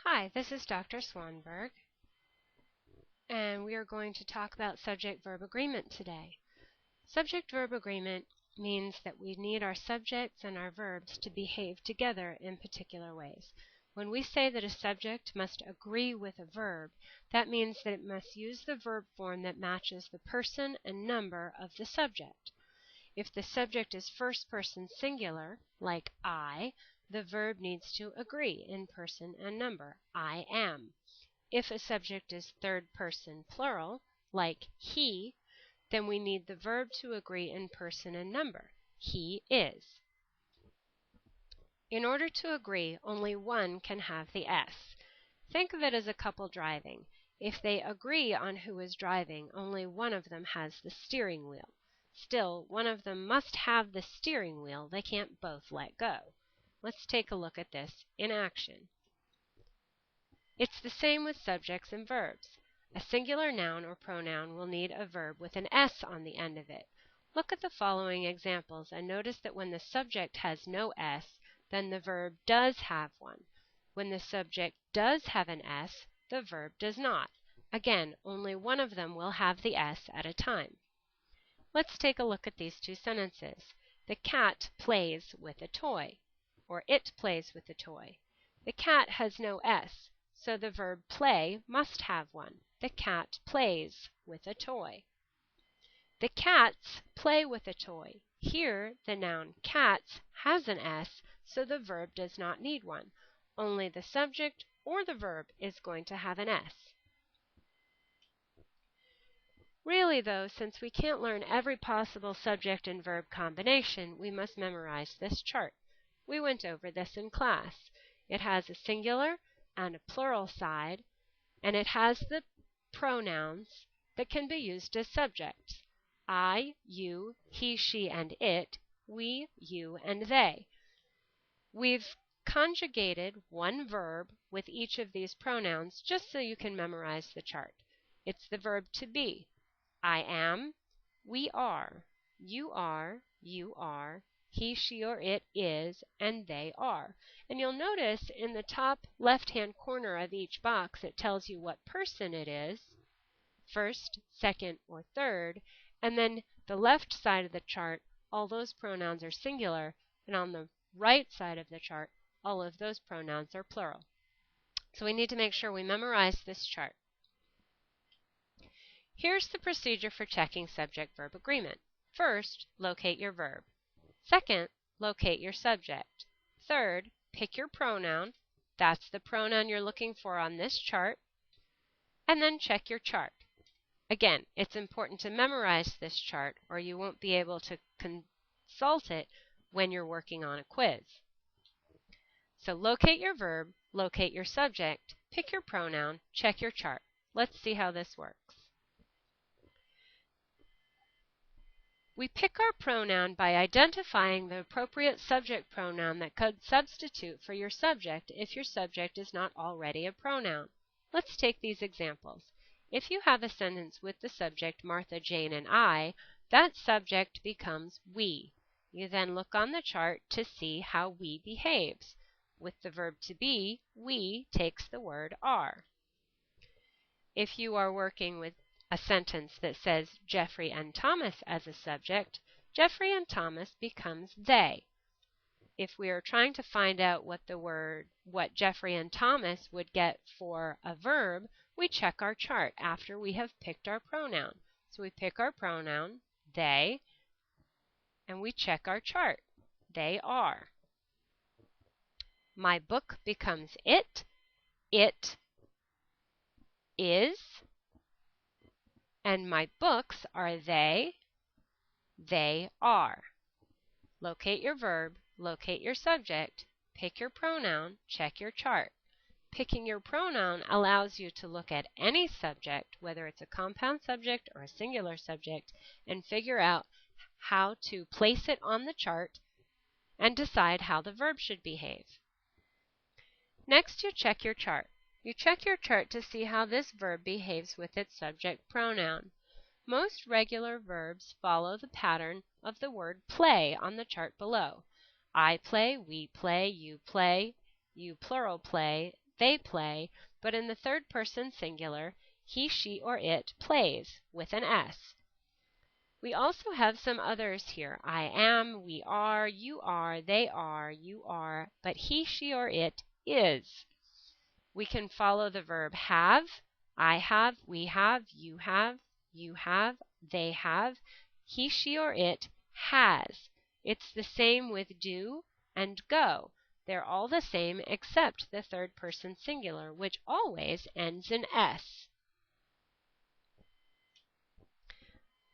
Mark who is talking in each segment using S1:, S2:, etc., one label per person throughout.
S1: Hi, this is Dr. Swanberg, and we are going to talk about subject-verb agreement today. Subject-verb agreement means that we need our subjects and our verbs to behave together in particular ways. When we say that a subject must agree with a verb, that means that it must use the verb form that matches the person and number of the subject. If the subject is first person singular, like I, the verb needs to agree in person and number, I am. If a subject is third person plural, like he, then we need the verb to agree in person and number, he is. In order to agree, only one can have the S. Think of it as a couple driving. If they agree on who is driving, only one of them has the steering wheel. Still, one of them must have the steering wheel. They can't both let go. Let's take a look at this in action. It's the same with subjects and verbs. A singular noun or pronoun will need a verb with an S on the end of it. Look at the following examples and notice that when the subject has no S, then the verb does have one. When the subject does have an S, the verb does not. Again, only one of them will have the S at a time. Let's take a look at these two sentences. The cat plays with a toy, or it plays with a toy. The cat has no S, so the verb play must have one. The cat plays with a toy. The cats play with a toy. Here, the noun cats has an S, so the verb does not need one. Only the subject or the verb is going to have an S. Really, though, since we can't learn every possible subject and verb combination, we must memorize this chart. We went over this in class. It has a singular and a plural side, and it has the pronouns that can be used as subjects. I, you, he, she, and it, we, you, and they. We've conjugated one verb with each of these pronouns just so you can memorize the chart. It's the verb to be. I am, we are, you are, he, she, or it is, and they are. And you'll notice in the top left-hand corner of each box it tells you what person it is, first, second, or third, and then the left side of the chart, all those pronouns are singular, and on the right side of the chart, all of those pronouns are plural. So we need to make sure we memorize this chart. Here's the procedure for checking subject-verb agreement. First, locate your verb. Second, locate your subject. Third, pick your pronoun. That's the pronoun you're looking for on this chart. And then check your chart. Again, it's important to memorize this chart or you won't be able to consult it when you're working on a quiz. So locate your verb, locate your subject, pick your pronoun, check your chart. Let's see how this works. We pick our pronoun by identifying the appropriate subject pronoun that could substitute for your subject if your subject is not already a pronoun. Let's take these examples. If you have a sentence with the subject Martha, Jane, and I, that subject becomes we. You then look on the chart to see how we behaves. With the verb to be, we takes the word are. If you are working with a sentence that says Jeffrey and Thomas as a subject, Jeffrey and Thomas becomes they. If we are trying to find out what Jeffrey and Thomas would get for a verb, we check our chart after we have picked our pronoun. So we pick our pronoun, they, and we check our chart. They are. My book becomes it. It is. And my books are they. They are. Locate your verb, locate your subject, pick your pronoun, check your chart. Picking your pronoun allows you to look at any subject, whether it's a compound subject or a singular subject, and figure out how to place it on the chart and decide how the verb should behave. Next, you check your chart. You check your chart to see how this verb behaves with its subject pronoun. Most regular verbs follow the pattern of the word play on the chart below. I play, we play, you plural play, they play, but in the third person singular, he, she, or it plays with an S. We also have some others here. I am, we are, you are, they are, you are, but he, she, or it is. We can follow the verb have, I have, we have, you have, they have, he, she, or it has. It's the same with do and go. They're all the same except the third person singular, which always ends in S.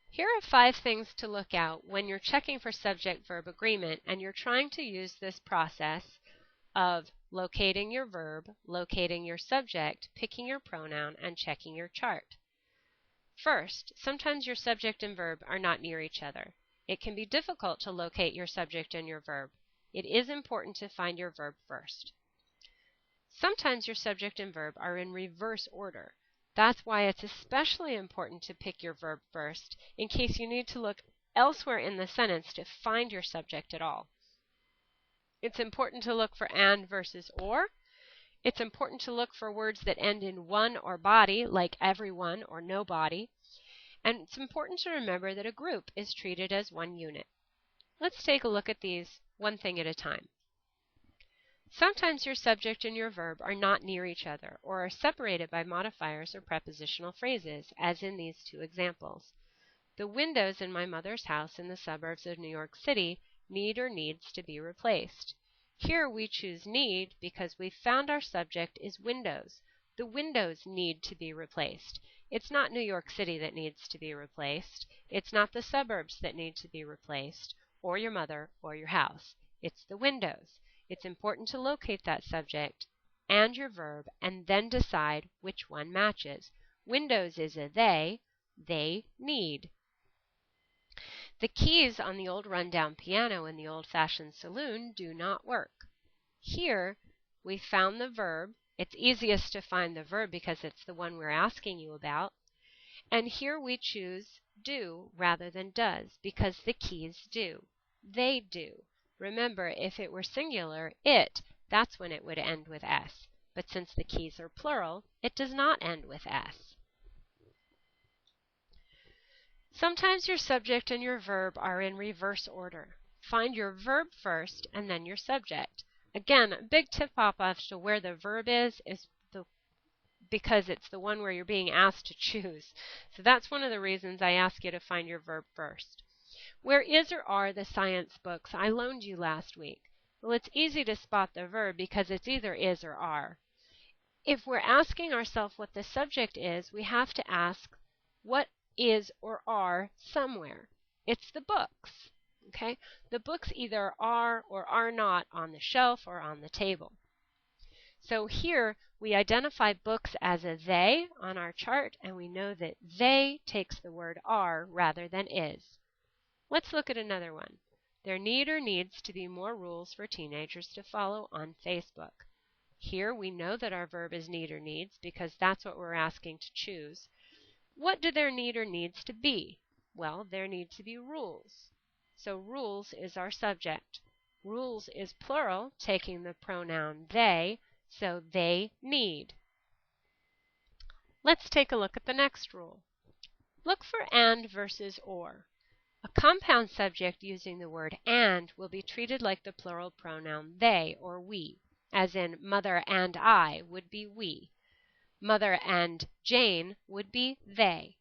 S1: Here are 5 things to look out when you're checking for subject-verb agreement and you're trying to use this process of locating your verb, locating your subject, picking your pronoun, and checking your chart. First, sometimes your subject and verb are not near each other. It can be difficult to locate your subject and your verb. It is important to find your verb first. Sometimes your subject and verb are in reverse order. That's why it's especially important to pick your verb first in case you need to look elsewhere in the sentence to find your subject at all. It's important to look for and versus or. It's important to look for words that end in one or body, like everyone or nobody. And it's important to remember that a group is treated as one unit. Let's take a look at these one thing at a time. Sometimes your subject and your verb are not near each other or are separated by modifiers or prepositional phrases, as in these 2 examples. The windows in my mother's house in the suburbs of New York City need or needs to be replaced. Here we choose need because we found our subject is windows. The windows need to be replaced. It's not New York City that needs to be replaced. It's not the suburbs that need to be replaced, or your mother or your house. It's the windows. It's important to locate that subject and your verb and then decide which one matches. Windows is a they need. The keys on the old rundown piano in the old-fashioned saloon do not work. Here we found the verb. It's easiest to find the verb because it's the one we're asking you about. And here we choose do rather than does because the keys do. They do. Remember, if it were singular, it, that's when it would end with S. But since the keys are plural, it does not end with S. Sometimes your subject and your verb are in reverse order. Find your verb first and then your subject. Again, a big tip-off as to where the verb is because it's the one where you're being asked to choose. So that's one of the reasons I ask you to find your verb first. Where is or are the science books I loaned you last week? Well, it's easy to spot the verb because it's either is or are. If we're asking ourselves what the subject is, we have to ask what is or are somewhere. It's the books. Okay? The books either are or are not on the shelf or on the table. So here we identify books as a they on our chart, and we know that they takes the word are rather than is. Let's look at another one. There need or needs to be more rules for teenagers to follow on Facebook. Here we know that our verb is need or needs because that's what we're asking to choose. What do there need or needs to be? Well, there need to be rules. So rules is our subject. Rules is plural, taking the pronoun they, so they need. Let's take a look at the next rule. Look for and versus or. A compound subject using the word and will be treated like the plural pronoun they or we, as in mother and I would be we. Mother and Jane would be they.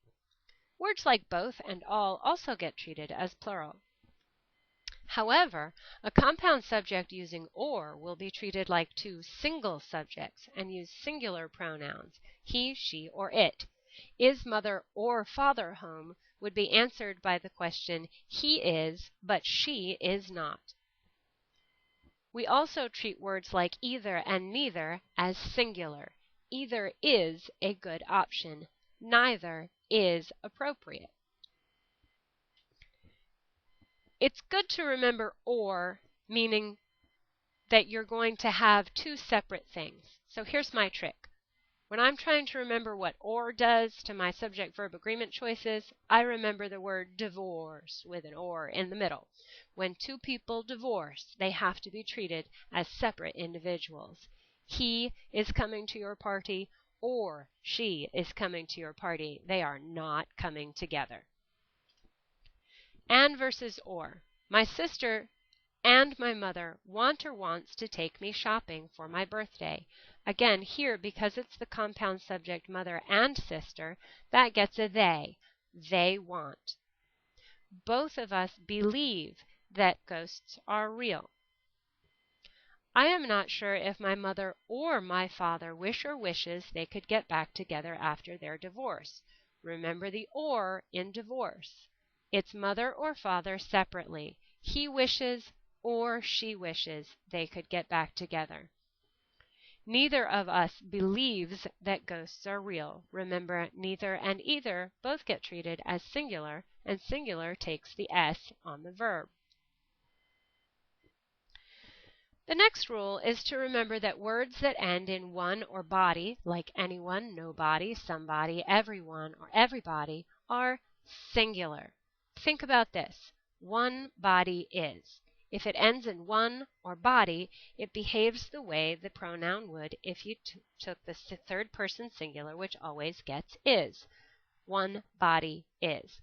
S1: Words like both and all also get treated as plural. However, a compound subject using or will be treated like 2 single subjects and use singular pronouns, he, she, or it. Is mother or father home would be answered by the question he is, but she is not. We also treat words like either and neither as singular. Either is a good option. Neither is appropriate. It's good to remember or, meaning that you're going to have 2 separate things. So here's my trick. When I'm trying to remember what or does to my subject-verb agreement choices, I remember the word divorce with an or in the middle. When 2 people divorce, they have to be treated as separate individuals. He is coming to your party, or she is coming to your party. They are not coming together. And versus or. My sister and my mother want or wants to take me shopping for my birthday. Again, here, because it's the compound subject mother and sister, that gets a they. They want. Both of us believe that ghosts are real. I am not sure if my mother or my father wish or wishes they could get back together after their divorce. Remember the or in divorce. It's mother or father separately. He wishes or she wishes they could get back together. Neither of us believes that ghosts are real. Remember, neither and either both get treated as singular, and singular takes the S on the verb. The next rule is to remember that words that end in one or body, like anyone, nobody, somebody, everyone, or everybody, are singular. Think about this. One body is. If it ends in one or body, it behaves the way the pronoun would if you took the third person singular, which always gets is. One body is.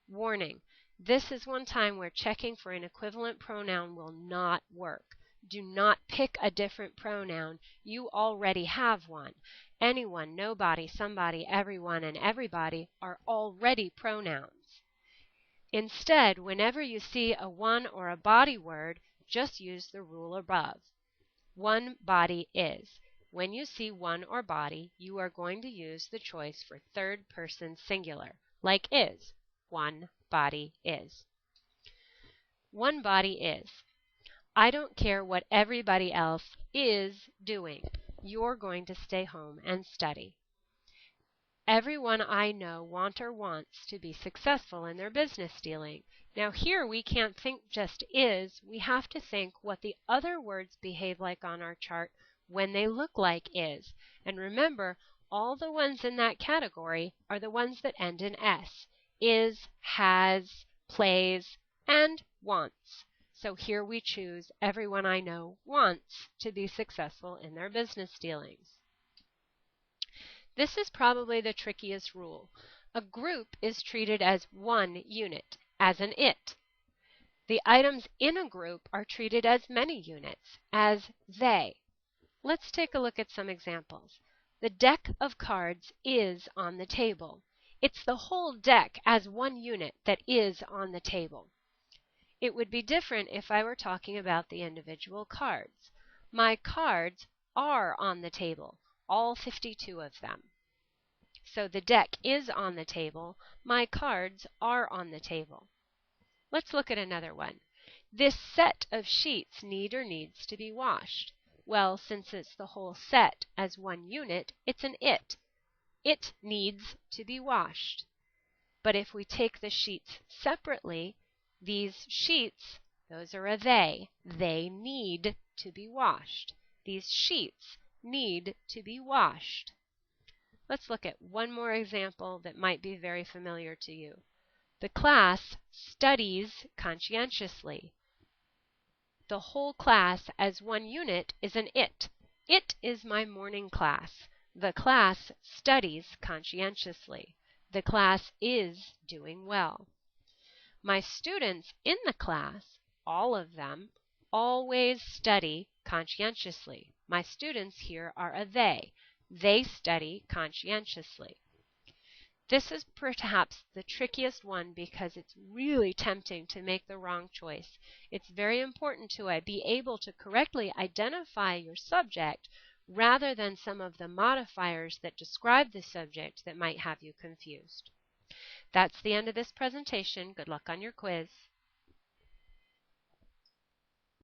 S1: Warning. This is one time where checking for an equivalent pronoun will not work. Do not pick a different pronoun. You already have one. Anyone, nobody, somebody, everyone, and everybody are already pronouns. Instead, whenever you see a one or a body word, just use the rule above. One body is. When you see one or body, you are going to use the choice for third person singular, like is. One body is. One body is. I don't care what everybody else is doing. You're going to stay home and study. Everyone I know wants to be successful in their business dealing. Now here we can't think just is, we have to think what the other words behave like on our chart when they look like is. And remember, all the ones in that category are the ones that end in S. Is, has, plays, and wants. So here we choose everyone I know wants to be successful in their business dealings. This is probably the trickiest rule. A group is treated as one unit, as an it. The items in a group are treated as many units, as they. Let's take a look at some examples. The deck of cards is on the table. It's the whole deck as one unit that is on the table. It would be different if I were talking about the individual cards. My cards are on the table, all 52 of them. So the deck is on the table, my cards are on the table. Let's look at another one. This set of sheets needs to be washed. Well, since it's the whole set as one unit, it's an it. It needs to be washed. But if we take the sheets separately, these sheets, those are a they. They need to be washed. These sheets need to be washed. Let's look at one more example that might be very familiar to you. The class studies conscientiously. The whole class as one unit is an it. It is my morning class. The class studies conscientiously. The class is doing well. My students in the class, all of them, always study conscientiously. My students here are a they. They study conscientiously. This is perhaps the trickiest one because it's really tempting to make the wrong choice. It's very important to be able to correctly identify your subject rather than some of the modifiers that describe the subject that might have you confused. That's the end of this presentation. Good luck on your quiz.